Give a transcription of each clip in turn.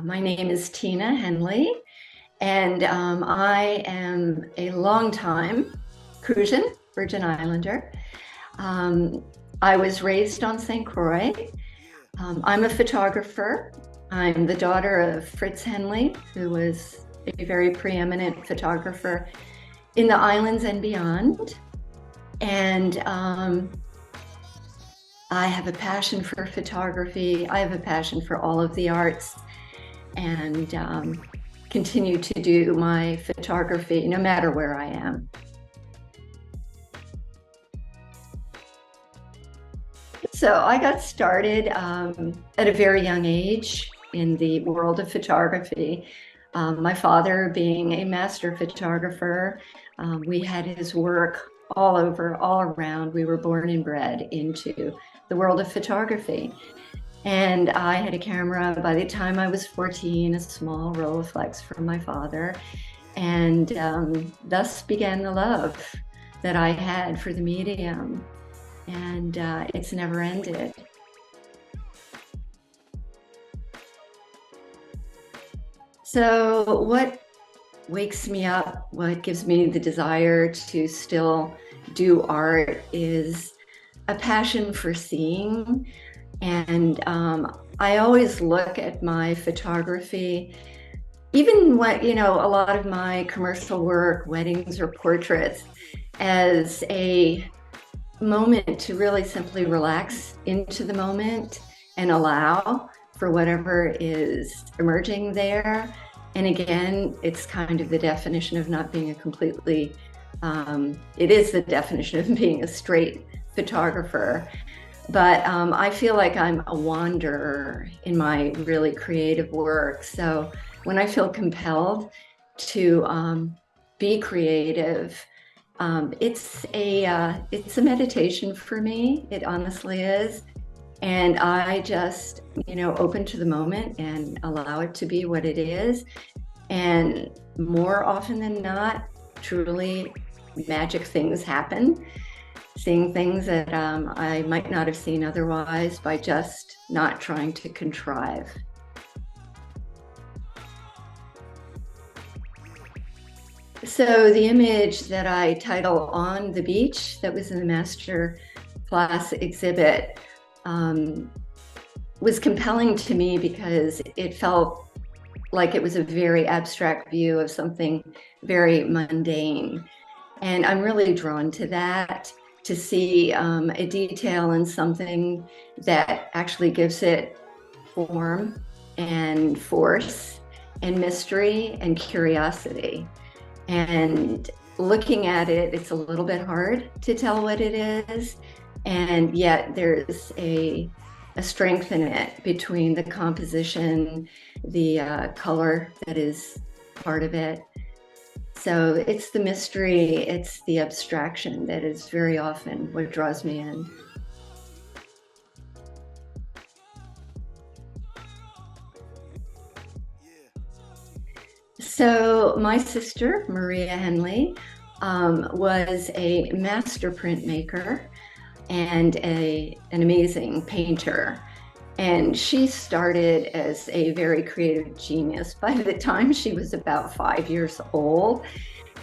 My name is Tina Henle, and I am a longtime Crucian Virgin Islander. Um, I was raised on St. Croix. I'm a photographer. I'm the daughter of Fritz Henle, who was a very preeminent photographer in the islands and beyond. And I have a passion for photography. I have a passion for all of the arts, and continue to do my photography no matter where I am. So I got started at a very young age in the world of photography. My father being a master photographer, we had his work all over, all around. We were born and bred into the world of photography. And I had a camera by the time I was 14, a small Rolleiflex from my father. And thus began the love that I had for the medium. And it's never ended. So what wakes me up, what gives me the desire to still do art is a passion for seeing. And I always look at my photography, even what, a lot of my commercial work, weddings or portraits, as a moment to really simply relax into the moment and allow for whatever is emerging there. And again, it's kind of the definition of not being a completely, it is the definition of being a straight photographer. But I feel like I'm a wanderer in my really creative work. So when I feel compelled to be creative, it's a meditation for me. It honestly is. And I just, open to the moment and allow it to be what it is. And more often than not, truly magic things happen. Seeing things that I might not have seen otherwise by just not trying to contrive. So the image that I title On the Beach that was in the Masterclass exhibit was compelling to me because it felt like it was a very abstract view of something very mundane. And I'm really drawn to that, to see a detail in something that actually gives it form and force and mystery and curiosity. And looking at it, it's a little bit hard to tell what it is. And yet there's a strength in it between the composition, the color that is part of it. So it's the mystery, it's the abstraction that is very often what draws me in. So my sister, Maria Henle, was a master printmaker and an amazing painter. And she started as a very creative genius by the time she was about 5 years old.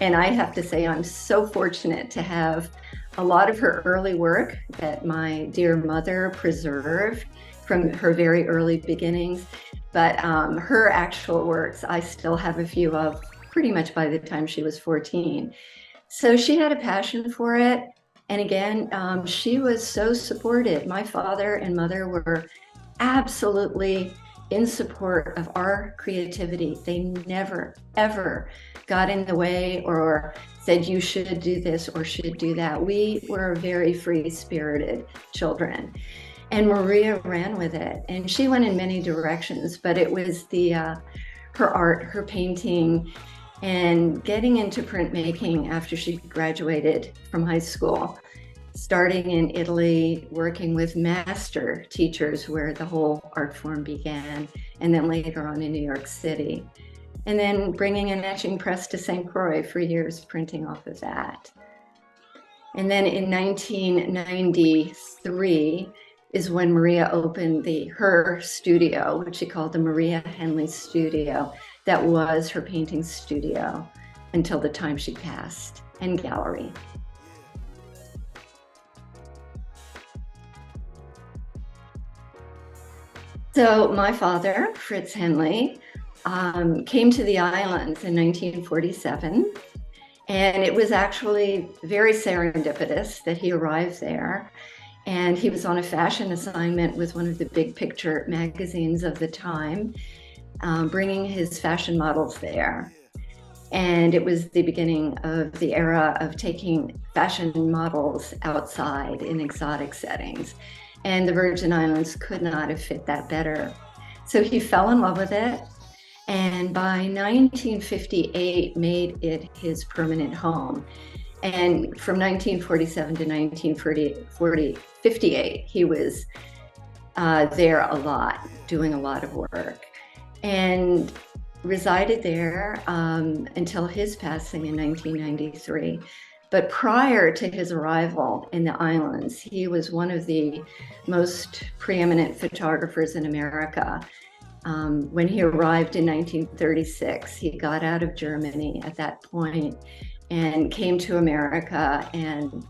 And I have to say, I'm so fortunate to have a lot of her early work that my dear mother preserved from her very early beginnings. But her actual works, I still have a few of pretty much by the time she was 14. So she had a passion for it. And again, she was so supported. My father and mother were absolutely in support of our creativity. They never, ever got in the way or said you should do this or should do that. We were very free-spirited children. And Maria ran with it. And she went in many directions, but it was her art, her painting, and getting into printmaking after she graduated from high school, starting in Italy, working with master teachers where the whole art form began, and then later on in New York City. And then bringing an etching press to St. Croix for years, printing off of that. And then in 1993, is when Maria opened her studio, which she called the Maria Henle Studio. That was her painting studio until the time she passed, and gallery. So my father, Fritz Henle, came to the islands in 1947. And it was actually very serendipitous that he arrived there. And he was on a fashion assignment with one of the big picture magazines of the time, bringing his fashion models there. And it was the beginning of the era of taking fashion models outside in exotic settings. And the Virgin Islands could not have fit that better. So he fell in love with it. And by 1958, made it his permanent home. And from 1947 to 1958, he was there a lot, doing a lot of work, and resided there until his passing in 1993. But prior to his arrival in the islands, he was one of the most preeminent photographers in America. When he arrived in 1936, he got out of Germany at that point and came to America and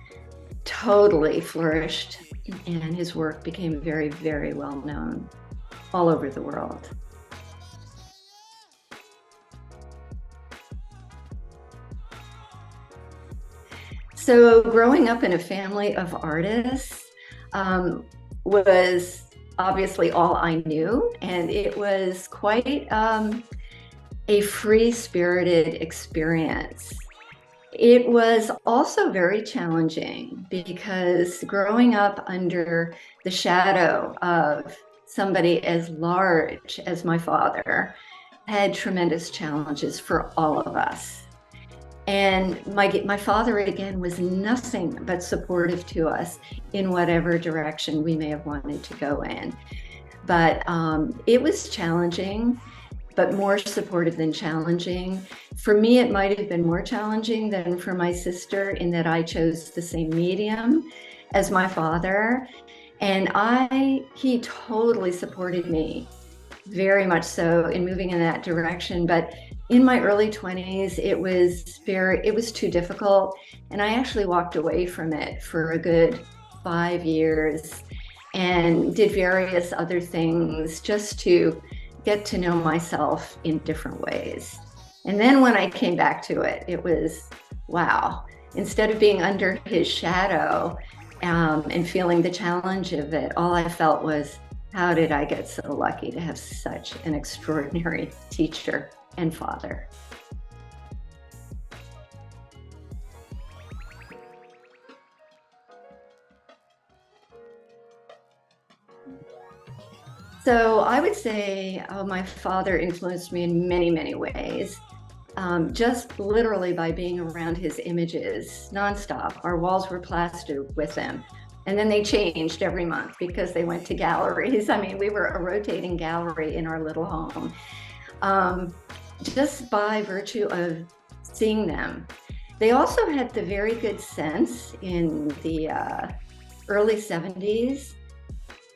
totally flourished. And his work became very, very well known all over the world. So growing up in a family of artists was obviously all I knew, and it was quite a free-spirited experience. It was also very challenging because growing up under the shadow of somebody as large as my father had tremendous challenges for all of us. And my father, again, was nothing but supportive to us in whatever direction we may have wanted to go in. But it was challenging, but more supportive than challenging. For me, it might have been more challenging than for my sister in that I chose the same medium as my father. And he totally supported me, very much so, in moving in that direction. But in my early 20s, it was too difficult. And I actually walked away from it for a good 5 years and did various other things just to get to know myself in different ways. And then when I came back to it, it was, wow, instead of being under his shadow and feeling the challenge of it, all I felt was, how did I get so lucky to have such an extraordinary teacher and father? So I would say my father influenced me in many, many ways. Just literally by being around his images nonstop. Our walls were plastered with them. And then they changed every month because they went to galleries. I mean, we were a rotating gallery in our little home. Just by virtue of seeing them. They also had the very good sense in the early 70s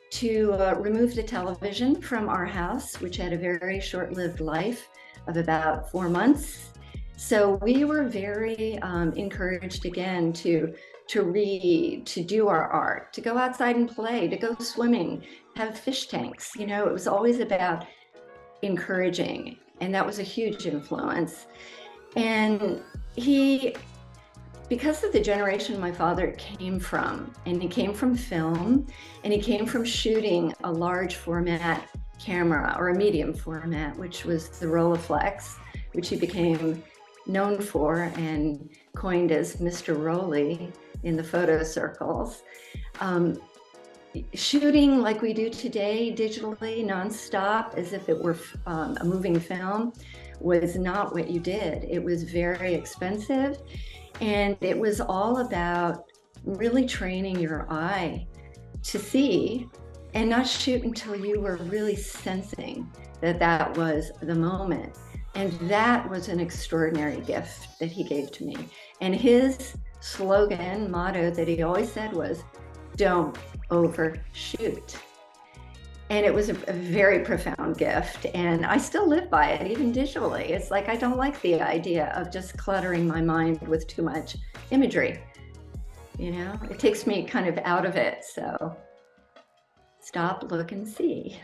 to remove the television from our house, which had a very short-lived life of about 4 months. So we were very encouraged again to read, to do our art, to go outside and play, to go swimming, have fish tanks. You know, it was always about encouraging, and that was a huge influence. And because of the generation my father came from, and he came from film, and he came from shooting a large format camera, or a medium format, which was the Rolleiflex, which he became known for and coined as Mr. Rolly in the photo circles. Shooting like we do today, digitally, nonstop, as if it were a moving film, was not what you did. It was very expensive, and it was all about really training your eye to see and not shoot until you were really sensing that that was the moment. And that was an extraordinary gift that he gave to me. And his slogan, motto that he always said was, don't overshoot. And it was a very profound gift. And I still live by it, even digitally. It's like I don't like the idea of just cluttering my mind with too much imagery. You know, it takes me kind of out of it. So stop, look, and see.